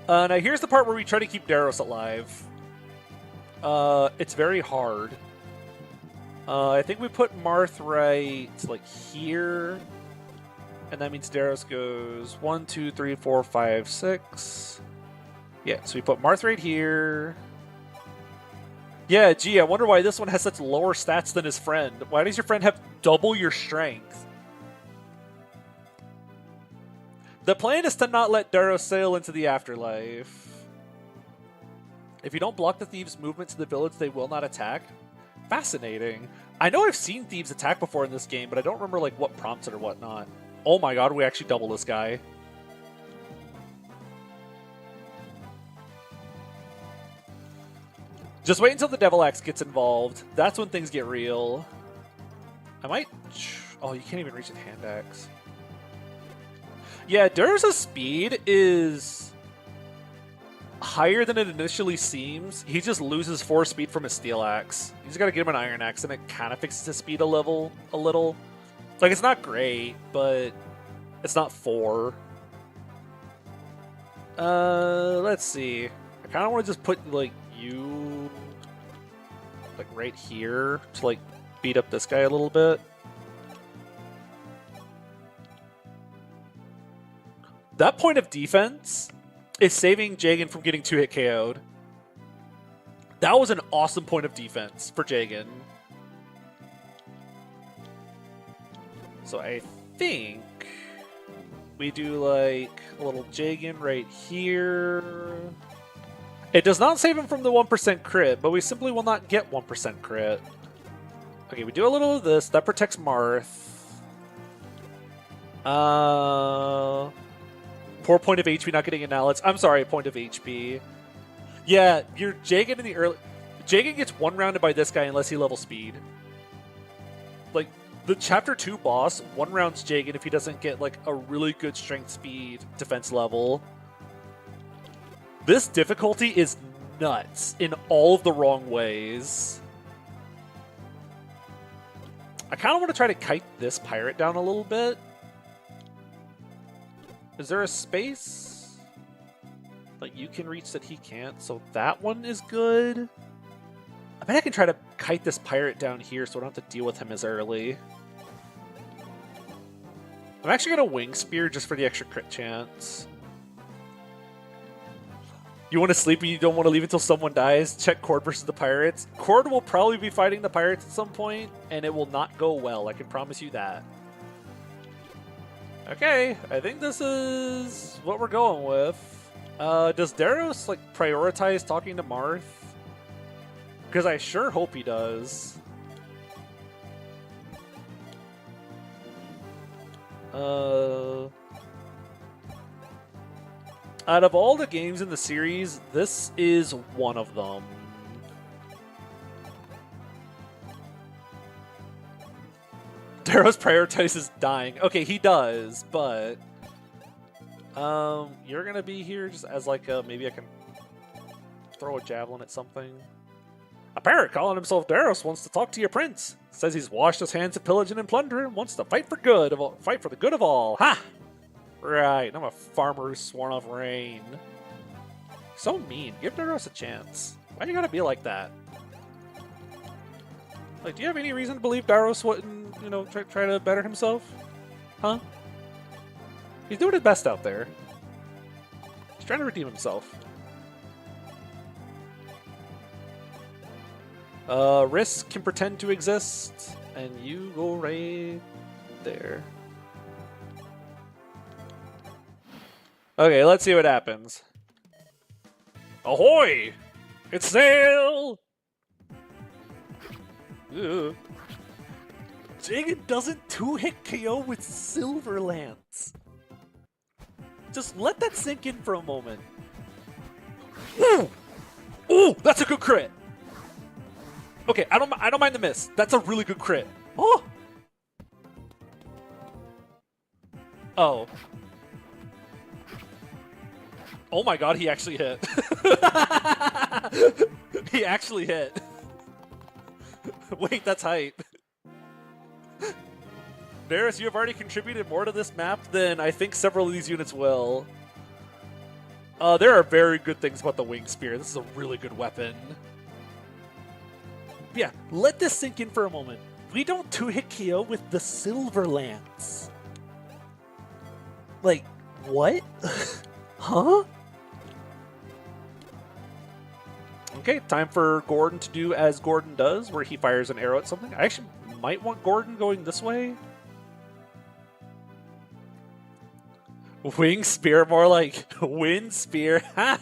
Now here's the part where we try to keep Daros alive. It's very hard. I think we put Marth right like here. And that means Daros goes 1, 2, 3, 4, 5, 6. Yeah, so we put Marth right here. Yeah, gee, I wonder why this one has such lower stats than his friend. Why does your friend have double your strength? The plan is to not let Daros sail into the afterlife. If you don't block the thieves' movement to the village, they will not attack. Fascinating. I know I've seen thieves attack before in this game, but I don't remember like what prompts it or whatnot. Oh my god, we actually double this guy. Just wait until the Devil Axe gets involved. That's when things get real. I might... Oh, you can't even reach the hand axe. Yeah, Dur's speed is higher than it initially seems. He just loses 4 speed from his steel axe. He's got to get him an iron axe, and it kind of fixes his speed a little. Like, it's not great, but it's not 4. Let's see. I kind of want to just put, like, you, like, right here to, like, beat up this guy a little bit. That point of defense is saving Jagan from getting 2-hit KO'd. That was an awesome point of defense for Jagan. So I think we do like a little Jagan right here. It does not save him from the 1% crit, but we simply will not get 1% crit. Okay, we do a little of this. That protects Marth. Poor point of HP not getting annihilants. I'm sorry, point of HP. Yeah, your Jagan in the early... Jagan gets 1-rounded by this guy unless he level speed. Like, the Chapter 2 boss 1-rounds Jagan if he doesn't get, like, a really good strength speed defense level. This difficulty is nuts in all of the wrong ways. I kind of want to try to kite this pirate down a little bit. Is there a space that you can reach that he can't? So that one is good. I bet I can try to kite this pirate down here so I don't have to deal with him as early. I'm actually going to wing spear just for the extra crit chance. You want to sleep and you don't want to leave until someone dies? Check Cord versus the pirates. Cord will probably be fighting the pirates at some point, and it will not go well. I can promise you that. Okay, I think this is what we're going with. Does Daros, like, prioritize talking to Marth? Because I sure hope he does. Out of all the games in the series, this is one of them. Daros prioritizes dying. Okay, he does, but you're gonna be here just as like maybe I can throw a javelin at something. A pirate calling himself Daros wants to talk to your prince. Says he's washed his hands of pillaging and plunder and wants to fight for the good of all. Ha! Right, I'm a farmer who's sworn off rain. So mean. Give Daros a chance. Why you gotta be like that? Like, do you have any reason to believe Daros wouldn't, you know, try to better himself? Huh? He's doing his best out there. He's trying to redeem himself. Risk can pretend to exist, and you go right there. Okay, let's see what happens. Ahoy! It's sail! Ugh. Jagan doesn't 2-hit KO with Silver Lance. Just let that sink in for a moment. Ooh! Ooh! That's a good crit! Okay, I don't mind the miss. That's a really good crit. Oh! Oh. Oh my god, he actually hit. He actually hit. Wait, that's height. Daros, you have already contributed more to this map than I think several of these units will. There are very good things about the wing spear. This is a really good weapon. But yeah, let this sink in for a moment. We don't two-hit KO with the Silver Lance. Like, what? Huh? Okay, time for Gordon to do as Gordon does, where he fires an arrow at something. I actually might want Gordon going this way. Wing spear, more like wind spear. Ha!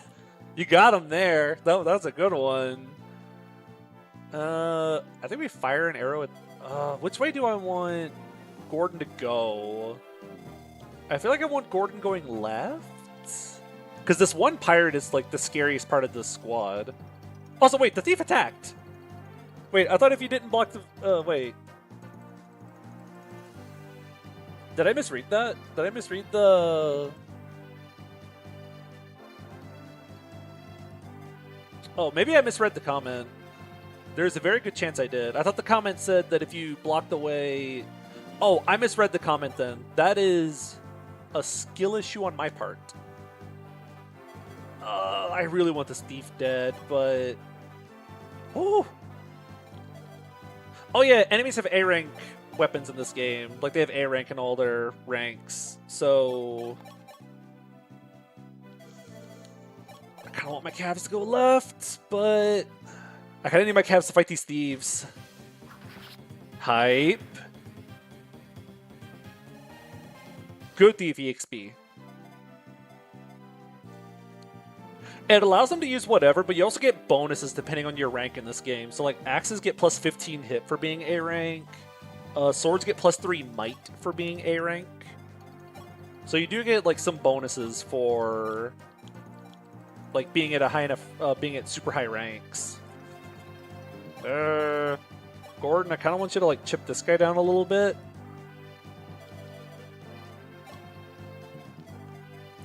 You got him there. That's a good one. I think we fire an arrow at... which way do I want Gordon to go? I feel like I want Gordon going left? Because this one pirate is like the scariest part of the squad. Also, wait, the thief attacked! Wait, I thought if you didn't block the... wait. Did I misread that? Did I misread the... Oh, maybe I misread the comment. There's a very good chance I did. I thought the comment said that if you blocked the way... Oh, I misread the comment then. That is a skill issue on my part. I really want this thief dead, but... Oh! Oh yeah, enemies have A-rank weapons in this game. Like, they have A rank in all their ranks. So... I kind of want my calves to go left, but... I kind of need my calves to fight these thieves. Hype. Good thief EXP. It allows them to use whatever, but you also get bonuses depending on your rank in this game. So, like, axes get plus 15 hit for being A rank. Swords get plus 3 might for being A rank. So you do get, like, some bonuses for, like, being at a high enough, being at super high ranks. Gordon, I kind of want you to, like, chip this guy down a little bit.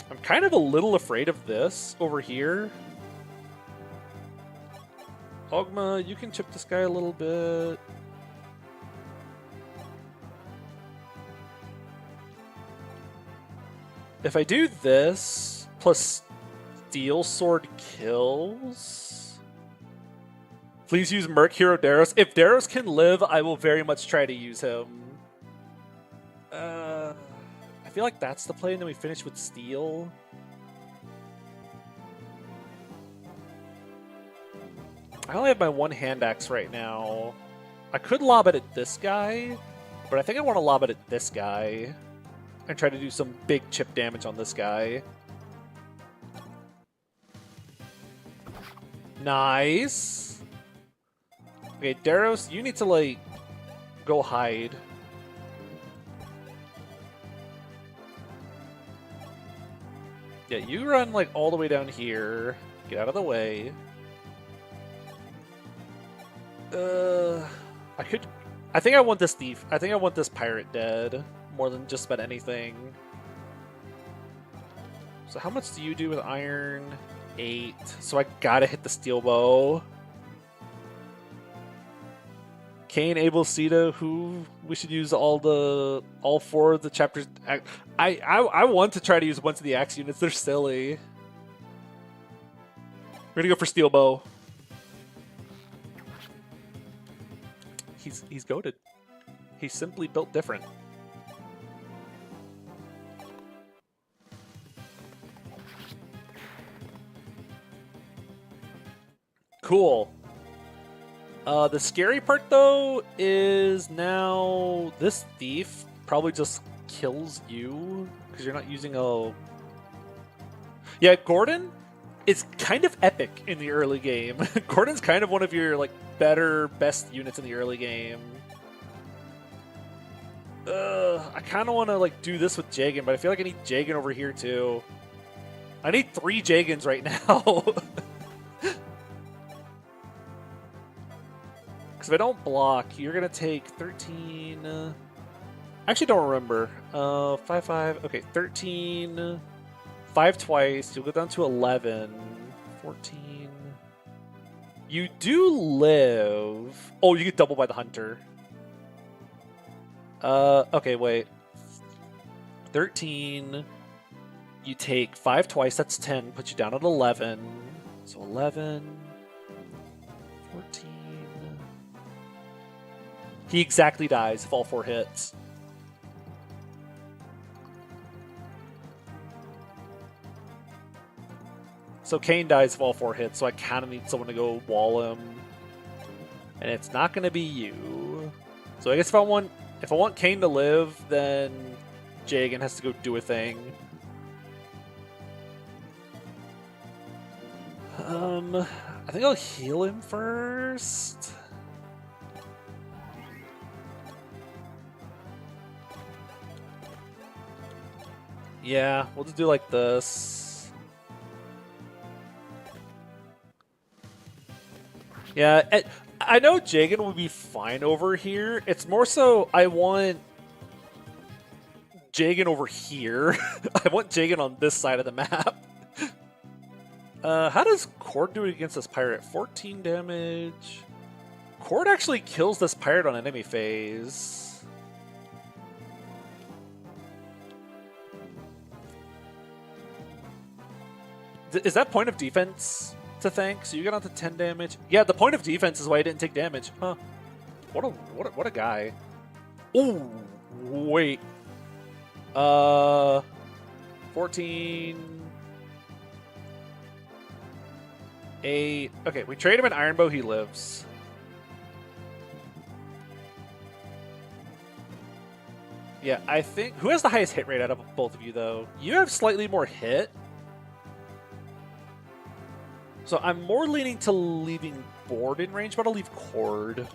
I'm kind of a little afraid of this over here. Ogma, you can chip this guy a little bit. If I do this, plus Steel Sword kills... Please use Merc Hero Daros. If Daros can live, I will very much try to use him. I feel like that's the play, and then we finish with Steel. I only have my one hand axe right now. I could lob it at this guy, but I think I want to lob it at this guy and try to do some big chip damage on this guy. Nice. Okay, Daros, you need to, like, go hide. Yeah, you run, like, all the way down here. Get out of the way. I think I want this thief. I think I want this pirate dead more than just about anything. So how much do you do with iron? 8. So I gotta hit the steel bow. Cain, Abel, Sita, who we should use all 4 of the chapters. I want to try to use a bunch of the axe units. They're silly. We're gonna go for steel bow. He's goated. He's simply built different. Cool. The scary part, though, is now this thief probably just kills you because you're not using a... Yeah, Gordon is kind of epic in the early game. Gordon's kind of one of your, like, best units in the early game. I kind of want to, like, do this with Jagan, but I feel like I need Jagan over here, too. I need 3 Jagans right now. Because if I don't block, you're going to take 13... I actually don't remember. 5, 5. Okay, 13. 5 twice. You'll go down to 11. 14. You do live. Oh, you get double by the hunter. Okay, wait. 13. You take 5 twice, that's 10, puts you down at 11. So 11, 14. He exactly dies if all 4 hits. So Kane dies if all 4 hits, so I kind of need someone to go wall him. And it's not going to be you. So I guess if I want Kane to live, then Jagan has to go do a thing. I think I'll heal him first. Yeah, we'll just do like this. Yeah, I know Jagan will be fine over here. It's more so I want Jagan over here. I want Jagan on this side of the map. How does Cord do against this pirate? 14 damage. Cord actually kills this pirate on enemy phase. Is that point of defense to thank? So you got on to 10 damage. Yeah, the point of defense is why he didn't take damage. Huh. What a guy. Ooh, wait. 14. 8. Okay, we trade him an Iron Bow, he lives. Yeah, I think... Who has the highest hit rate out of both of you, though? You have slightly more hit. So I'm more leaning to leaving Board in range, but I'll leave Cord.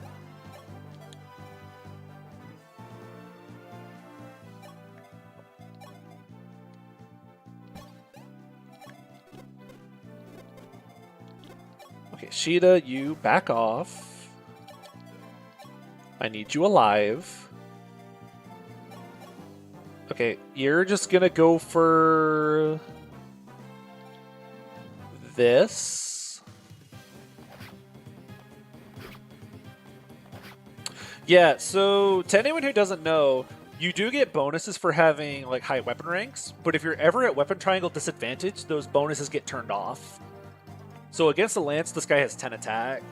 Okay, Sheeta, you back off. I need you alive. Okay, you're just gonna go for this. Yeah, so to anyone who doesn't know, you do get bonuses for having like high weapon ranks, but if you're ever at weapon triangle disadvantage, those bonuses get turned off. So against the Lance, this guy has 10 attack,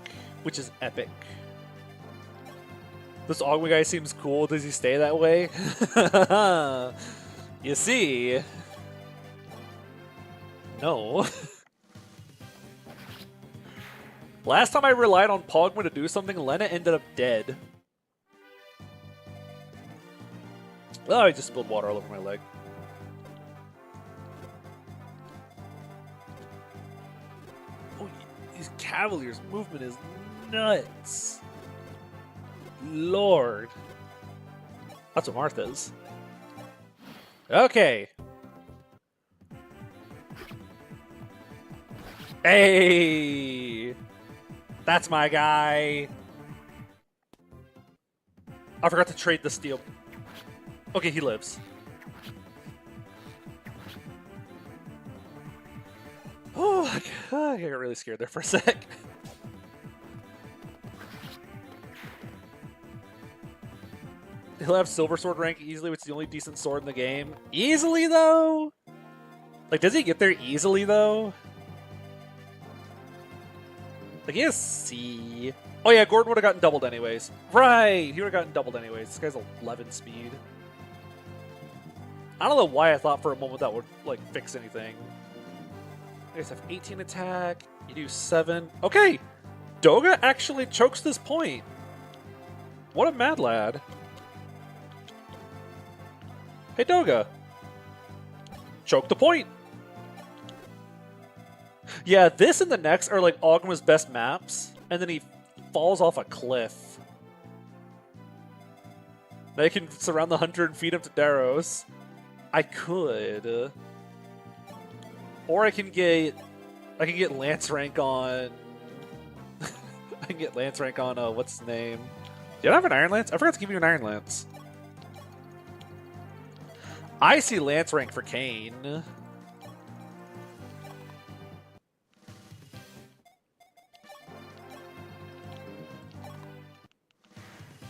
which is epic. This Ogma guy seems cool. Does he stay that way? You see? No. Last time I relied on Pogma to do something, Lena ended up dead. Oh, I just spilled water all over my leg. Oh, these Cavaliers' movement is nuts. Lord. That's what Martha's. Okay. Hey! That's my guy. I forgot to trade the steel. Okay, he lives. Oh, I got really scared there for a sec. He'll have Silver Sword rank easily, which is the only decent sword in the game. Easily, though? Like, does he get there easily, though? Like, he has C. Oh, yeah, Gordon would have gotten doubled anyways. Right! He would have gotten doubled anyways. This guy's 11 speed. I don't know why I thought for a moment that would, like, fix anything. You guys have 18 attack. You do 7. Okay! Doga actually chokes this point. What a mad lad. Hey, Doga. Choke the point. Yeah, this and the next are like Ogma's best maps, and then he falls off a cliff. They can surround the hunter and feed him to Daros. I could. Or I can get Lance rank on I can get Lance rank on what's his name? Did I have an Iron Lance? I forgot to give you an Iron Lance. I see Lance rank for Kane.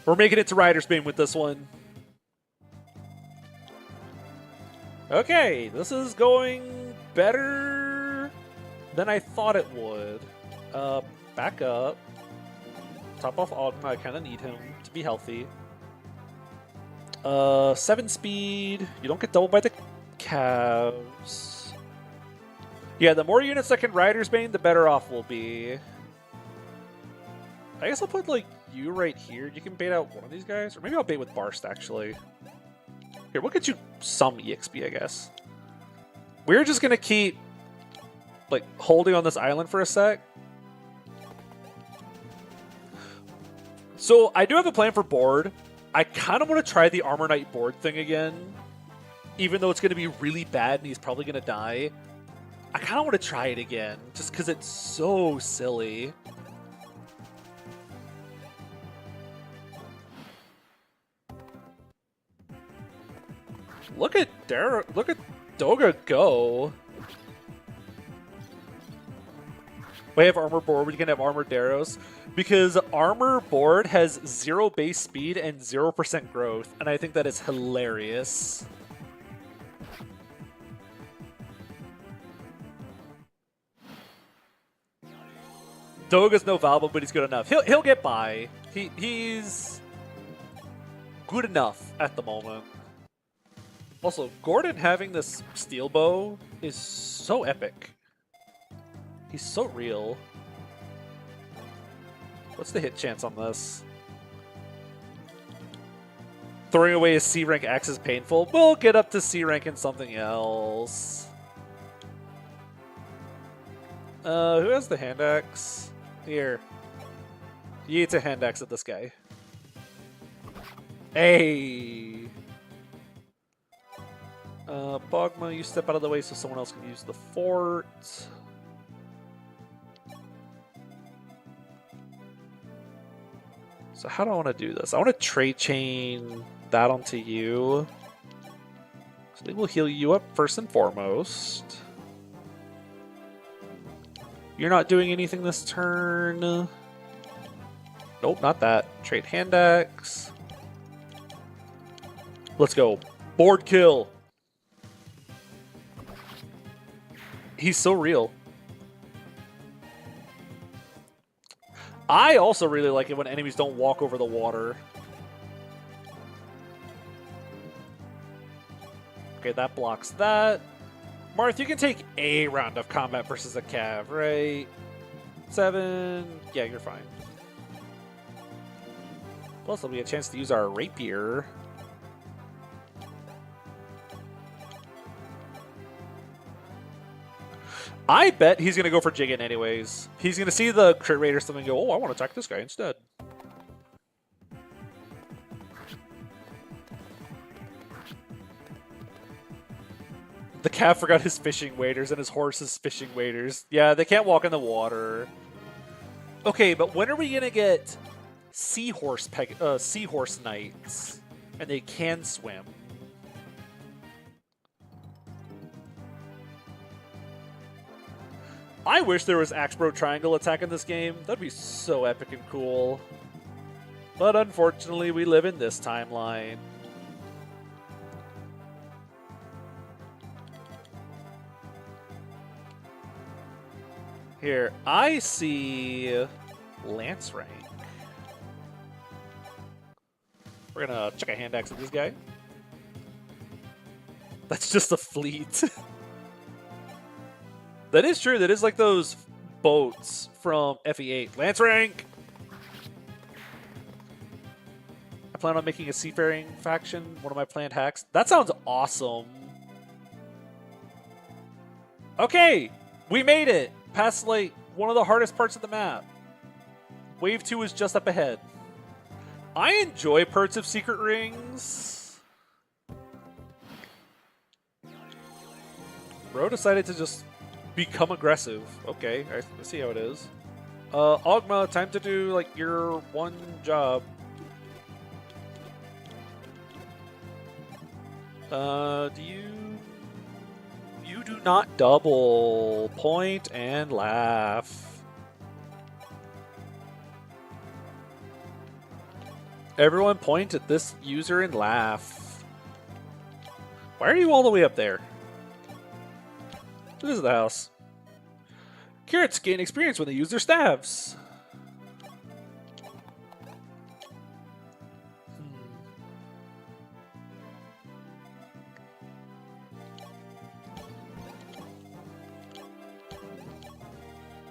We're making it to Rider's Bane with this one. Okay, this is going better than I thought it would. Back up. Top off Ogma, I kind of need him to be healthy. 7 speed. You don't get doubled by the calves. Yeah, the more units that can Rider's Bane, the better off we'll be. I guess I'll put, like, you right here. You can bait out one of these guys. Or maybe I'll bait with Barst, actually. Here, we'll get you some EXP, I guess. We're just going to keep, like, holding on this island for a sec. So, I do have a plan for board. I kind of want to try the Armor Knight board thing again. Even though it's going to be really bad and he's probably going to die. I kind of want to try it again. Just because it's so silly. Look at Doga go. We have armor board, we can have armor Daros. Because armor board has 0 base speed and 0% growth, and I think that is hilarious. Doga's no Valbo, but he's good enough. He'll get by. He's good enough at the moment. Also, Gordon having this steel bow is so epic. He's so real. What's the hit chance on this? Throwing away a C rank axe is painful. We'll get up to C rank in something else. Who has the hand axe? Here. Yeet a hand axe at this guy. Hey! Bogma, you step out of the way so someone else can use the fort. So how do I want to do this? I want to trade chain that onto you. So they will heal you up first and foremost. You're not doing anything this turn. Nope, not that. Trade hand axe. Let's go. Board kill. He's so real. I also really like it when enemies don't walk over the water. Okay, that blocks that. Marth, you can take a round of combat versus a cav, right? 7. Yeah, you're fine. Plus, there'll be a chance to use our rapier. I bet he's going to go for Jiggin anyways. He's going to see the crit rate or something and go, oh, I want to attack this guy instead. The cat forgot his fishing waders and his horse's fishing waders. Yeah, they can't walk in the water. Okay, but when are we going to get seahorse knights? And they can swim. I wish there was Axebro Triangle attack in this game. That'd be so epic and cool. But unfortunately, we live in this timeline. Here, I see Lance rank. We're gonna check a hand axe at this guy. That's just a fleet. That is true. That is like those boats from FE8. Lance rank! I plan on making a seafaring faction, one of my planned hacks. That sounds awesome. Okay, we made it. Past, like, one of the hardest parts of the map. Wave 2 is just up ahead. I enjoy perks of secret rings. Bro decided to just become aggressive. Okay, I see how it is. Ogma, time to do, like, your one job. You do not double. Point and laugh. Everyone point at this user and laugh. Why are you all the way up there? This is the house. Carrots gain experience when they use their staves.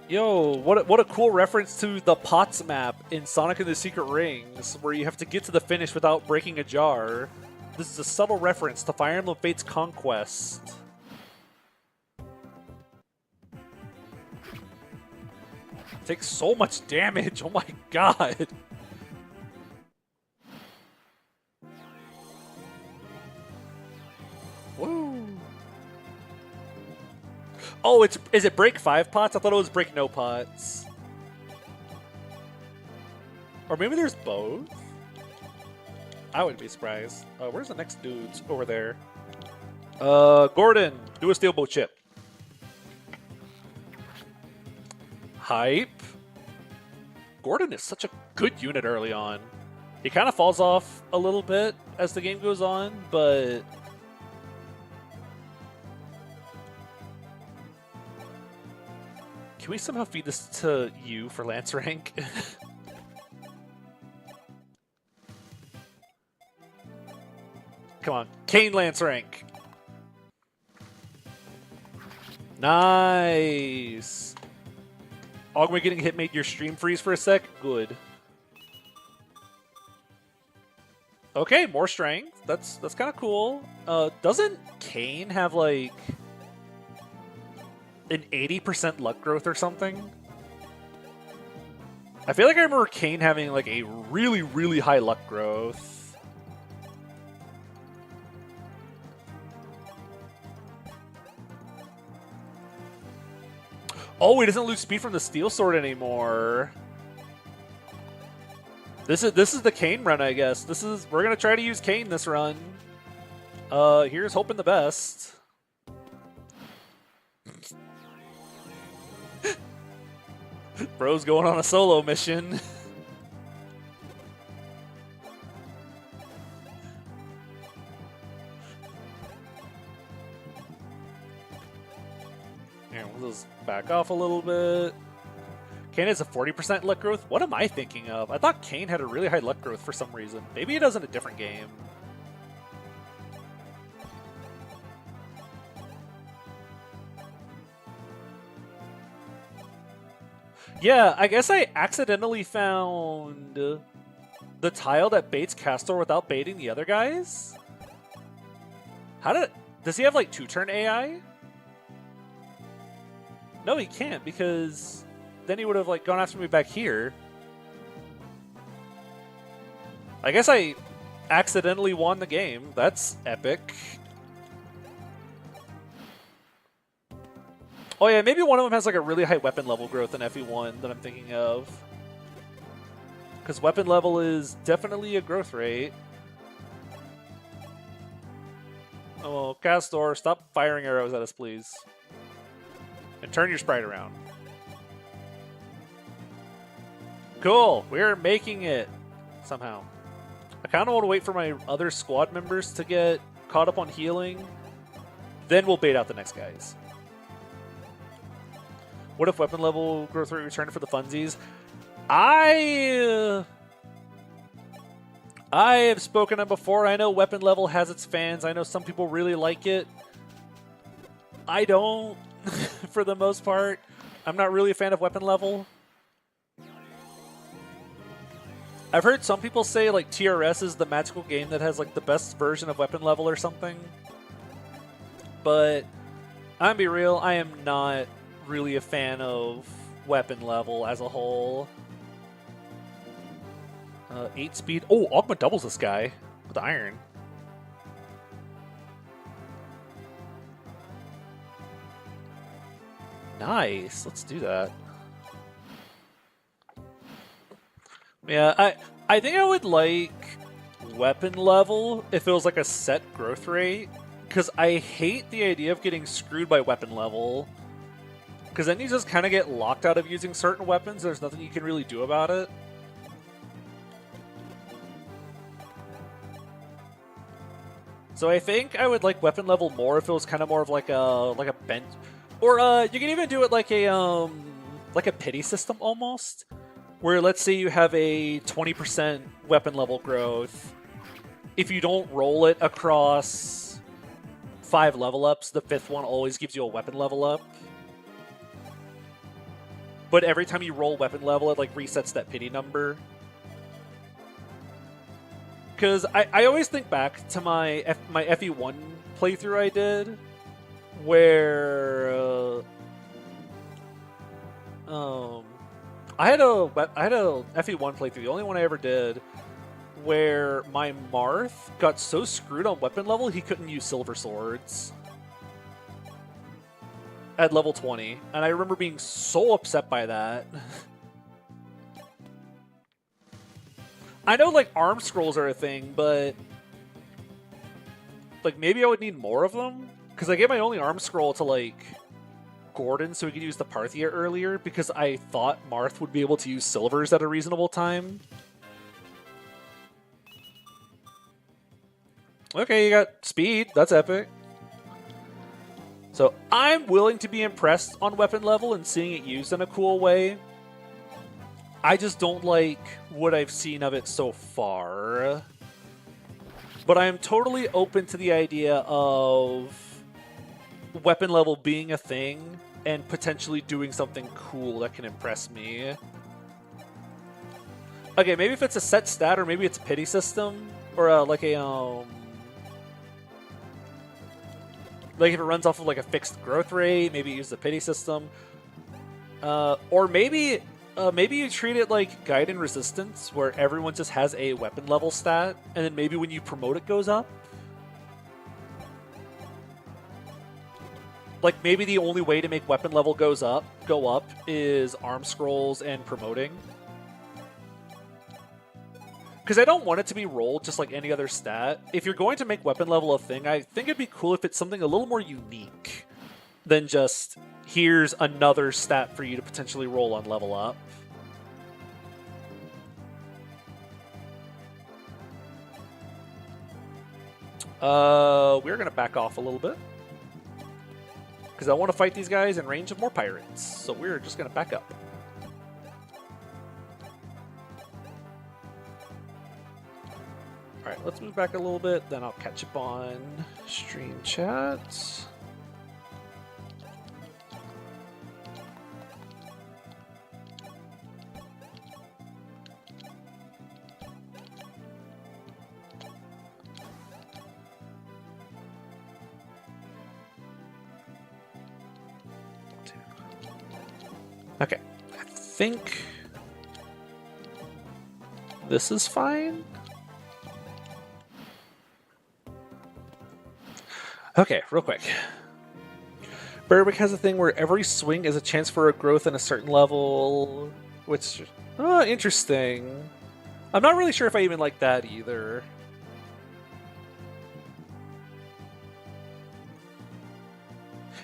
Yo, what a cool reference to the Pots map in Sonic and the Secret Rings, where you have to get to the finish without breaking a jar. This is a subtle reference to Fire Emblem Fates Conquest. Takes so much damage, oh my god. Woo. Oh, is it break 5 pots? I thought it was break no pots. Or maybe there's both? I wouldn't be surprised. Where's the next dudes? Over there. Gordon, do a steel bow chip. Hype. Gordon is such a good unit early on. He kind of falls off a little bit as the game goes on, but... Can we somehow feed this to you for Lance rank? Come on, Kane Lance rank. Nice. Augment getting hit made your stream freeze for a sec? Good. Okay, more strength. That's kind of cool. Doesn't Kane have like an 80% luck growth or something? I feel like I remember Kane having like a really, really high luck growth. Oh, he doesn't lose speed from the steel sword anymore. This is the Kane run, I guess. We're gonna try to use Kane this run. Here's hoping the best. Bro's going on a solo mission. And we'll just back off a little bit. Kane has a 40% luck growth? What am I thinking of? I thought Kane had a really high luck growth for some reason. Maybe he does in a different game. Yeah, I guess I accidentally found the tile that baits Castor without baiting the other guys? Does he have like 2-turn AI? No, he can't, because then he would have like gone after me back here. I guess I accidentally won the game. That's epic. Oh yeah, maybe one of them has like a really high weapon level growth in FE1 that I'm thinking of. Because weapon level is definitely a growth rate. Oh, Castor, stop firing arrows at us, please. And turn your sprite around. Cool, we're making it somehow. I kind of want to wait for my other squad members to get caught up on healing. Then we'll bait out the next guys. What if weapon level growth rate returned for the funsies? I have spoken on before. I know weapon level has its fans. I know some people really like it. I don't, for the most part. I'm not really a fan of weapon level. I've heard some people say like TRS is the magical game that has like the best version of weapon level or something. But I'm gonna be real, I am not really a fan of weapon level as a whole. 8 speed. Oh, Augment doubles this guy with iron. Nice. Let's do that. Yeah, I think I would like weapon level if it was like a set growth rate, because I hate the idea of getting screwed by weapon level. Because then you just kind of get locked out of using certain weapons. There's nothing you can really do about it. So I think I would like weapon level more if it was kind of more of like a bench, Or you can even do it like a pity system almost, where let's say you have a 20% weapon level growth. If you don't roll it across 5 level ups, the 5th one always gives you a weapon level up. But every time you roll weapon level, it like resets that pity number. Because I always think back to my FE1 playthrough I did, where I had a FE1 playthrough, the only one I ever did, where my Marth got so screwed on weapon level he couldn't use silver swords at level 20, and I remember being so upset by that. I know like arm scrolls are a thing, but like maybe I would need more of them, because I gave my only arm scroll to like Gordon so he could use the Parthia earlier, because I thought Marth would be able to use silvers at a reasonable time. Okay, you got speed. That's epic. So I'm willing to be impressed on weapon level and seeing it used in a cool way. I just don't like what I've seen of it so far. But I am totally open to the idea of weapon level being a thing and potentially doing something cool that can impress me. Okay, maybe if it's a set stat, or maybe it's a pity system, or like if it runs off of like a fixed growth rate, maybe use the pity system, or maybe you treat it like Guide and Resistance, where everyone just has a weapon level stat, and then maybe when you promote it goes up. Like maybe the only way to make weapon level go up is arm scrolls and promoting. Because I don't want it to be rolled just like any other stat. If you're going to make weapon level a thing, I think it'd be cool if it's something a little more unique than just, here's another stat for you to potentially roll on level up. We're going to back off a little bit, because I want to fight these guys in range of more pirates. So we're just going to back up. Alright, let's move back a little bit, then I'll catch up on stream chat. Okay, I think this is fine. Okay, real quick. Berwick has a thing where every swing is a chance for a growth in a certain level, which, interesting. I'm not really sure if I even like that either.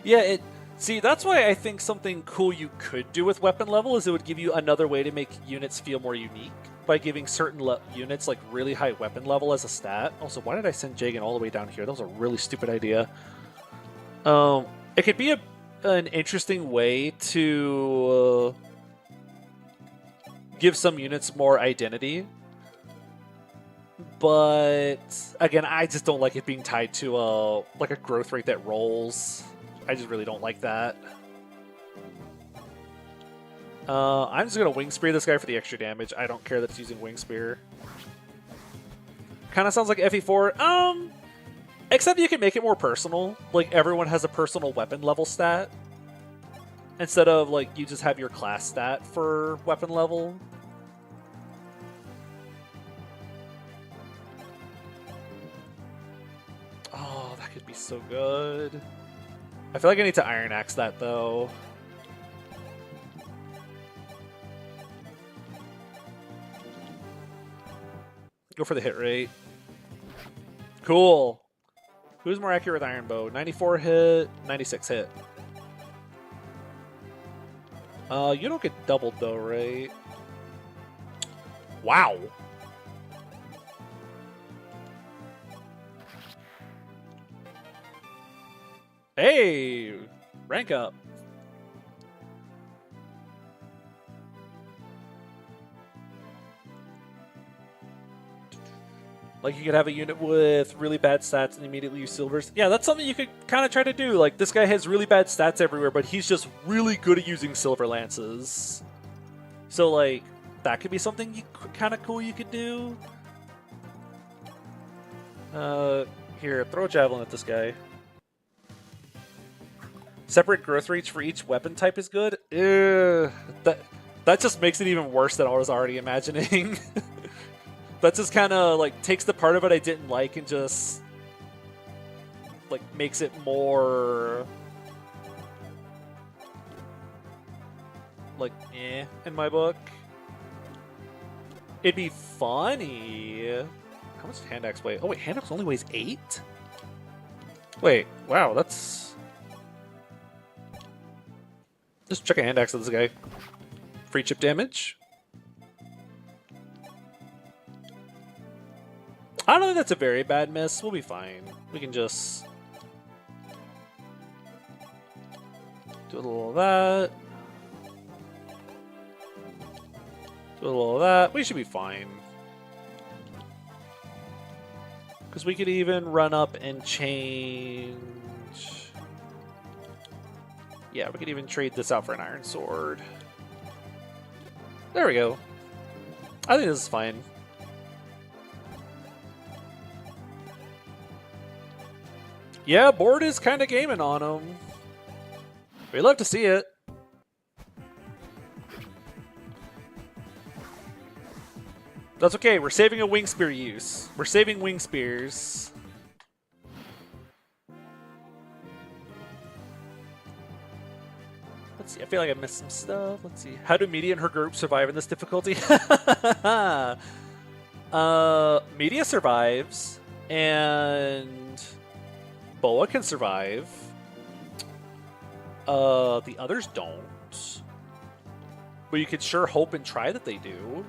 Yeah, see, that's why I think something cool you could do with weapon level is it would give you another way to make units feel more unique by giving certain units like really high weapon level as a stat. Also, why did I send Jagan all the way down here? That was a really stupid idea. It could be an interesting way to give some units more identity. But again, I just don't like it being tied to like a growth rate that rolls. I just really don't like that. I'm just going to Wing Spear this guy for the extra damage. I don't care that it's using Wing Spear. Kind of sounds like FE4. Except you can make it more personal. Like, everyone has a personal weapon level stat. Instead of, like, you just have your class stat for weapon level. Oh, that could be so good. I feel like I need to Iron Axe that, though. Go for the hit rate. Cool. Who's more accurate with Iron Bow? 94 hit, 96 hit. You don't get doubled though, right? Wow. Hey, rank up. Like, you could have a unit with really bad stats and immediately use silvers. Yeah, that's something you could kind of try to do. Like, this guy has really bad stats everywhere, but he's just really good at using silver lances. So, like, that could be something kind of cool you could do. Here, throw a javelin at this guy. Separate growth rates for each weapon type is good. Ew, that just makes it even worse than I was already imagining. That just kind of like takes the part of it I didn't like and just like makes it more like in my book. It'd be funny. How much does hand axe weigh? Oh wait, hand axe only weighs 8? Wait, wow, that's... Just check a hand axe of this guy. Free chip damage. I don't think that's a very bad miss. We'll be fine. We can just do a little of that. Do a little of that. We should be fine. Because we could even run up and change... Yeah, we could even trade this out for an iron sword. There we go. I think this is fine. Yeah, board is kind of gaming on him. We love to see it. That's okay, we're saving a wing spear use. We're saving wing spears. Let's see, I feel like I missed some stuff. Let's see. How do Media and her group survive in this difficulty? Media survives, and Boa can survive. The others don't. But you could sure hope and try that they do.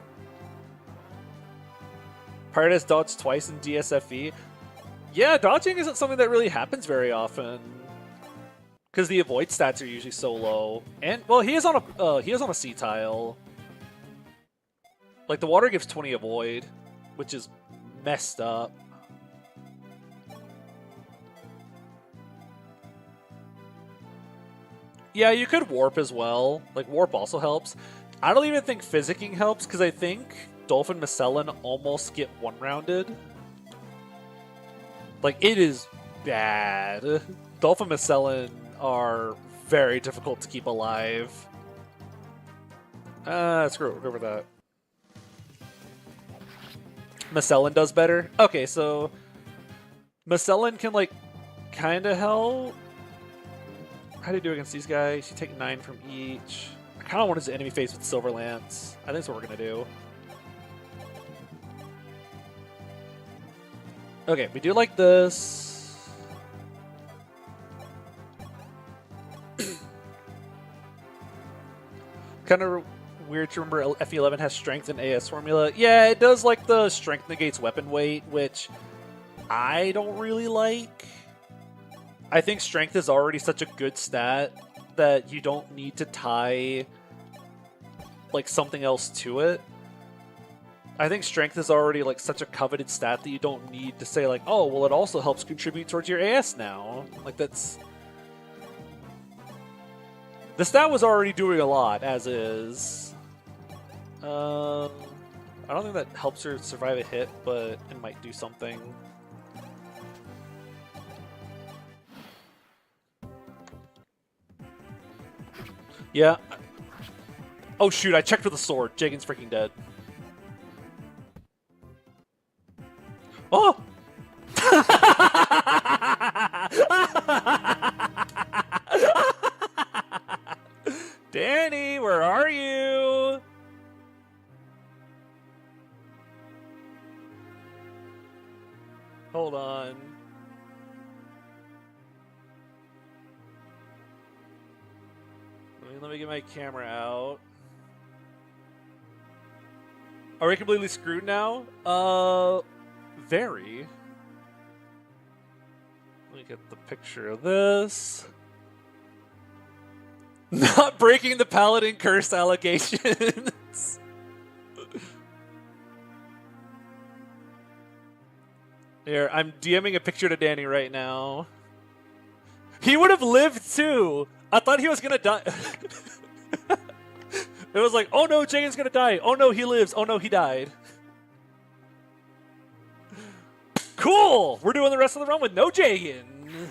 Pirate has dodged twice in DSFE. Yeah, dodging isn't something that really happens very often. Because the avoid stats are usually so low. And, well, he is on a sea tile. Like, the water gives 20 avoid, which is messed up. Yeah, you could warp as well. Like, warp also helps. I don't even think physicking helps, because I think Dolphin Macellin almost get one-rounded. Like, it is bad. Dolphin Macellin are very difficult to keep alive. Screw it, we'll go for that. Macellin does better? Okay, so Macellin can, like, kind of help. How do you do against these guys? You take 9 from each. I kind of want his enemy face with Silver Lance. I think that's what we're going to do. Okay, we do like this. Kind of weird to remember FE11 has strength and AS formula. Yeah, it does like the strength negates weapon weight, which I don't really like. I think strength is already such a good stat that you don't need to tie like something else to it. I think strength is already like such a coveted stat that you don't need to say like, oh, well, it also helps contribute towards your AS now. Like that's... The stat was already doing a lot, as is. I don't think that helps her survive a hit, but it might do something. Yeah. Oh shoot, I checked for the sword. Jagan's freaking dead. Oh! Danny, where are you? Hold on. Let me get my camera out. Are we completely screwed now? Very. Let me get the picture of this. Not breaking the Paladin curse allegations. Here, I'm DMing a picture to Danny right now. He would have lived too. I thought he was gonna die. It was like, oh no, Jagan's gonna die. Oh no, he lives. Oh no, he died. Cool! We're doing the rest of the run with no Jagan.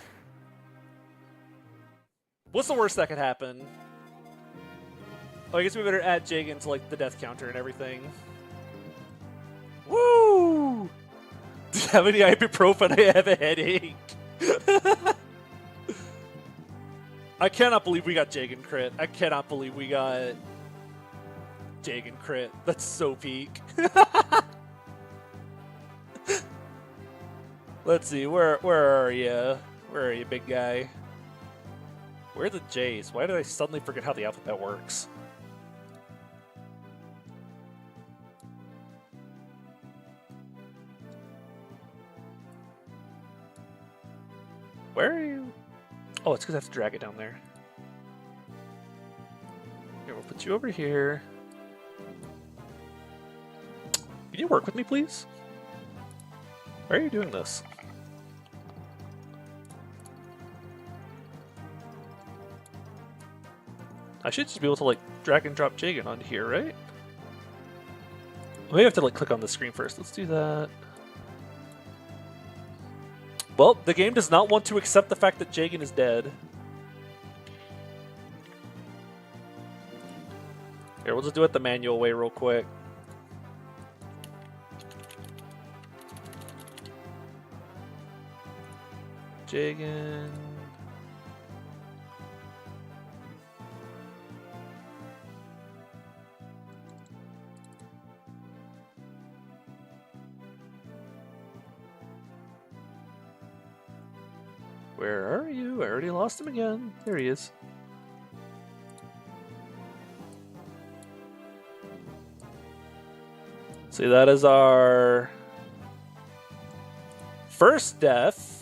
What's the worst that could happen? Oh, I guess we better add Jagan to like the death counter and everything. Woo! Do you have any ibuprofen? I have a headache. I cannot believe we got Jagan crit. I cannot believe we got Jagan crit. That's so peak. Let's see, where are you? Where are you, big guy? Where are the J's? Why did I suddenly forget how the alphabet works? Where are you? Oh, it's because I have to drag it down there. Here, we'll put you over here. Can you work with me, please? Why are you doing this? I should just be able to, like, drag and drop Jagan onto here, right? Maybe I have to, like, click on the screen first. Let's do that. Well, the game does not want to accept the fact that Jagan is dead. Here, we'll just do it the manual way real quick. Jagan. Where are you? I already lost him again. There he is. See, that is our first death.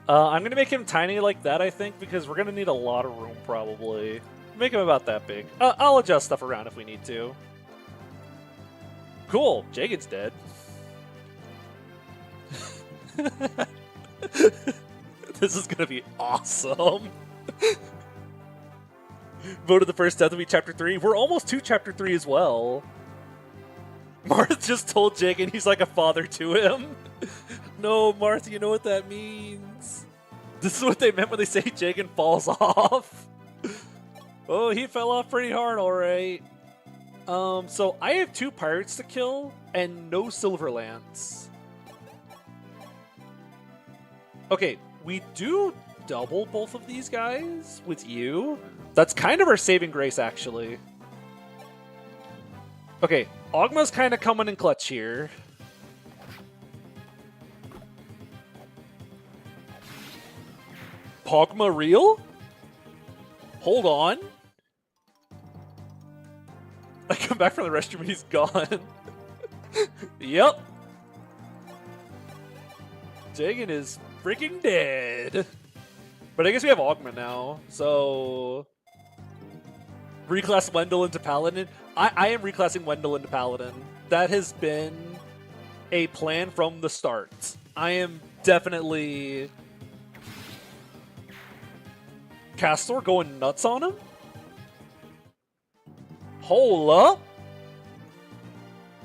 I'm going to make him tiny like that, I think, because we're going to need a lot of room, probably. Make him about that big. I'll adjust stuff around if we need to. Cool. Jagan's dead. This is going to be awesome. Voted the first death to be Chapter 3. We're almost to Chapter 3 as well. Marth just told Jagan he's like a father to him. No, Martha, you know what that means. This is what they meant when they say Jagan falls off. Oh, he fell off pretty hard, alright. So I have 2 pirates to kill and no silver lance. Okay, we do double both of these guys with you. That's kind of our saving grace, actually. Okay, Ogma's kind of coming in clutch here. Pogma real? Hold on. I come back from the restroom and he's gone. Yep. Jagan is freaking dead. But I guess we have Ogma now, so... Reclass Wendell into Paladin. I am reclassing Wendell into Paladin. That has been a plan from the start. I am definitely... Castor going nuts on him? Hold up!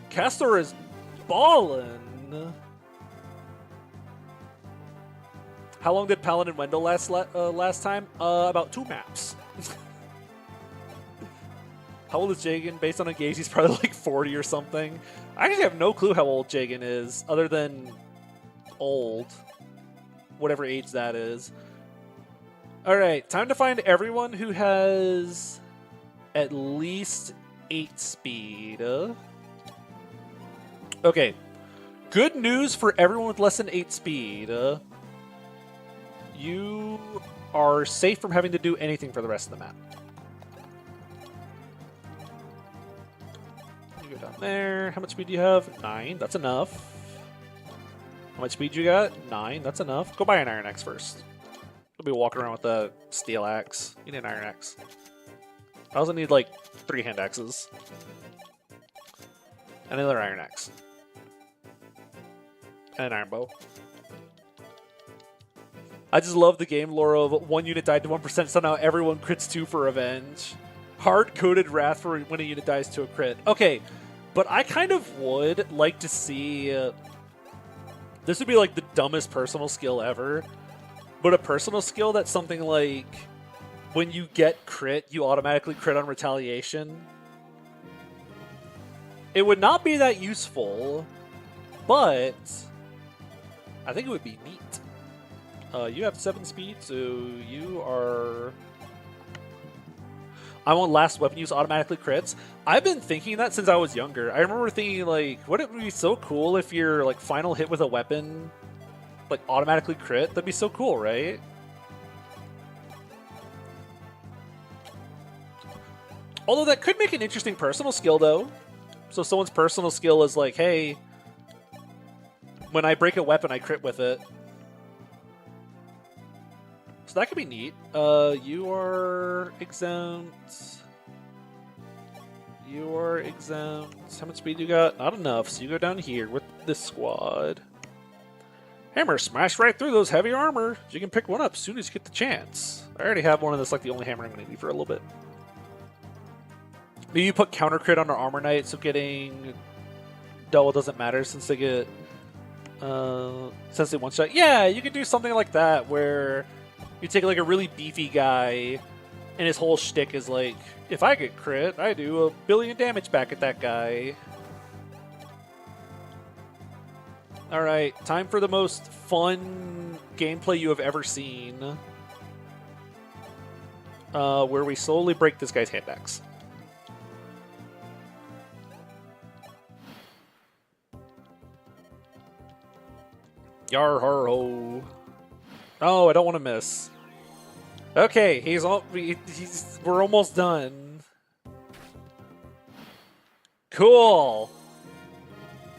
Castor is ballin'. How long did Paladin Wendell last time? About 2 maps. How old is Jagan? Based on a gauge, he's probably like 40 or something. I actually have no clue how old Jagan is, other than old. Whatever age that is. Alright, time to find everyone who has at least 8 speed. Okay. Good news for everyone with less than 8 speed. You are safe from having to do anything for the rest of the map. You go down there. How much speed do you have? 9. That's enough. How much speed you got? 9. That's enough. Go buy an Iron Axe first. You'll be walking around with a steel axe. You need an Iron Axe. I also need like 3 hand axes. And another iron axe. And an iron bow. I just love the game lore of 1 unit died to 1%, so now everyone crits 2 for revenge. Hard-coded wrath for when a unit dies to a crit. Okay, but I kind of would like to see... this would be like the dumbest personal skill ever. But a personal skill that's something like... when you get crit, you automatically crit on retaliation. It would not be that useful, but I think it would be neat. You have 7 speed, so you are... I want last weapon use automatically crits. I've been thinking that since I was younger. I remember thinking, like, wouldn't it be so cool if your like final hit with a weapon like automatically crit? That'd be so cool, right? Although that could make an interesting personal skill, though. So someone's personal skill is like, hey, when I break a weapon, I crit with it. So that could be neat. You are exempt. You are exempt. How much speed you got? Not enough, so you go down here with this squad. Hammer, smash right through those heavy armor. You can pick one up as soon as you get the chance. I already have one, and that's like the only hammer I'm going to need for a little bit. Maybe you put counter crit on our armor knight, so getting double doesn't matter since they get since they one shot. Yeah, you could do something like that where you take like a really beefy guy, and his whole shtick is like, if I get crit, I do 1 billion damage back at that guy. All right, time for the most fun gameplay you have ever seen, where we slowly break this guy's hand axe. Yar har ho. Oh, I don't want to miss. Okay, we're almost done. Cool.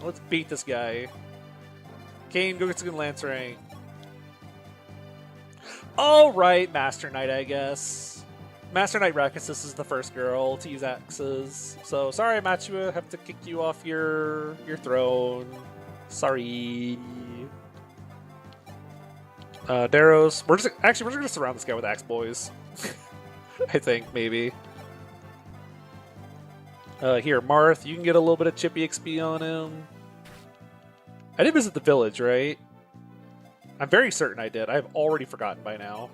Let's beat this guy. Kane, go get some Lance rank. All right, Master Knight, I guess. Master Knight Rakusis is the first girl to use axes. So sorry, Matua, have to kick you off your throne. Sorry. Daros. We're just gonna surround this guy with axe boys. I think maybe. Here, Marth, you can get a little bit of chippy XP on him. I did visit the village, right? I'm very certain I did. I've already forgotten by now.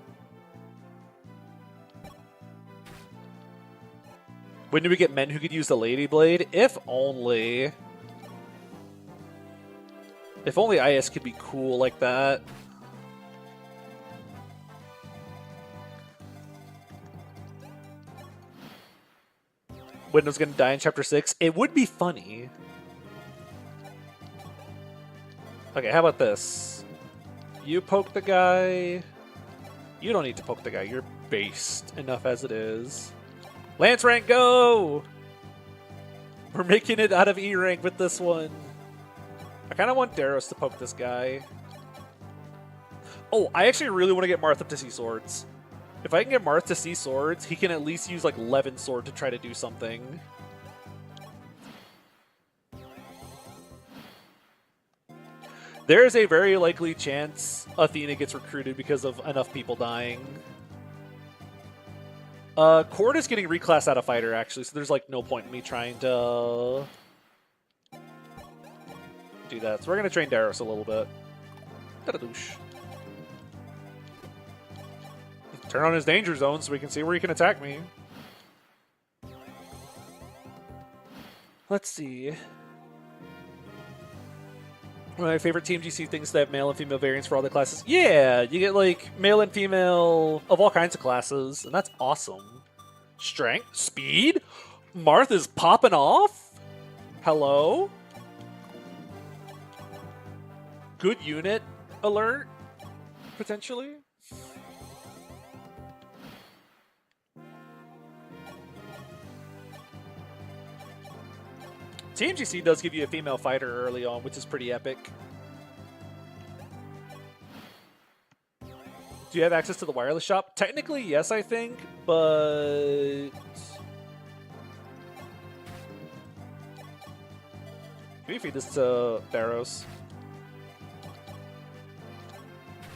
When do we get men who could use the Lady Blade? If only. If only IS could be cool like that. Window's gonna die in Chapter 6. It would be funny. Okay, how about this? You poke the guy. You don't need to poke the guy. You're based enough as it is. Lance rank, go! We're making it out of E rank with this one. I kind of want Daros to poke this guy. Oh, I actually really want to get Marth up to see swords. If I can get Marth to see swords, he can at least use like Levin sword to try to do something. There is a very likely chance Athena gets recruited because of enough people dying. Cord is getting reclassed out of fighter, actually, so there's like no point in me trying to do that. So we're gonna train Daros a little bit. Da-da-doosh. Turn on his danger zone so we can see where he can attack me. Let's see. One of my favorite TMGC things that have male and female variants for all the classes. Yeah, you get like male and female of all kinds of classes, and that's awesome. Strength, speed, Marth is popping off. Hello. Good unit alert, potentially. TMGC does give you a female fighter early on, which is pretty epic. Do you have access to the wireless shop? Technically, yes, I think, but Can we feed this to Daros?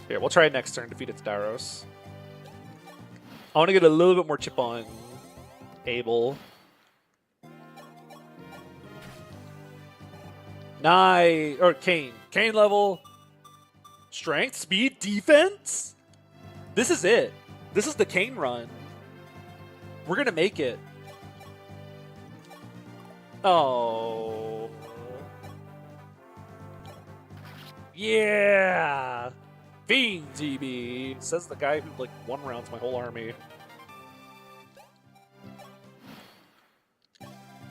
Here, we'll try it next turn to feed it to Daros. I want to get a little bit more chip on Abel. Nice. Or Kane. Kane level. Strength, speed, defense. This is it. This is the Kane run. We're going to make it. Oh. Yeah. Fiend GB. Says the guy who like one-rounds my whole army.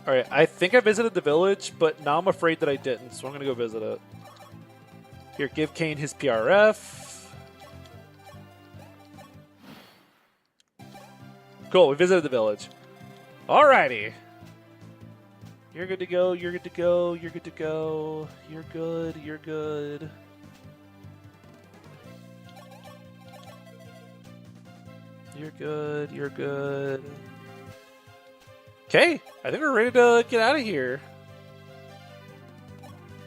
Alright, I think I visited the village, but now I'm afraid that I didn't, so I'm going to go visit it. Here, give Kane his PRF. Cool, we visited the village. Alrighty. You're good to go, you're good to go, you're good to go. You're good, you're good. You're good, you're good. Okay, I think we're ready to get out of here.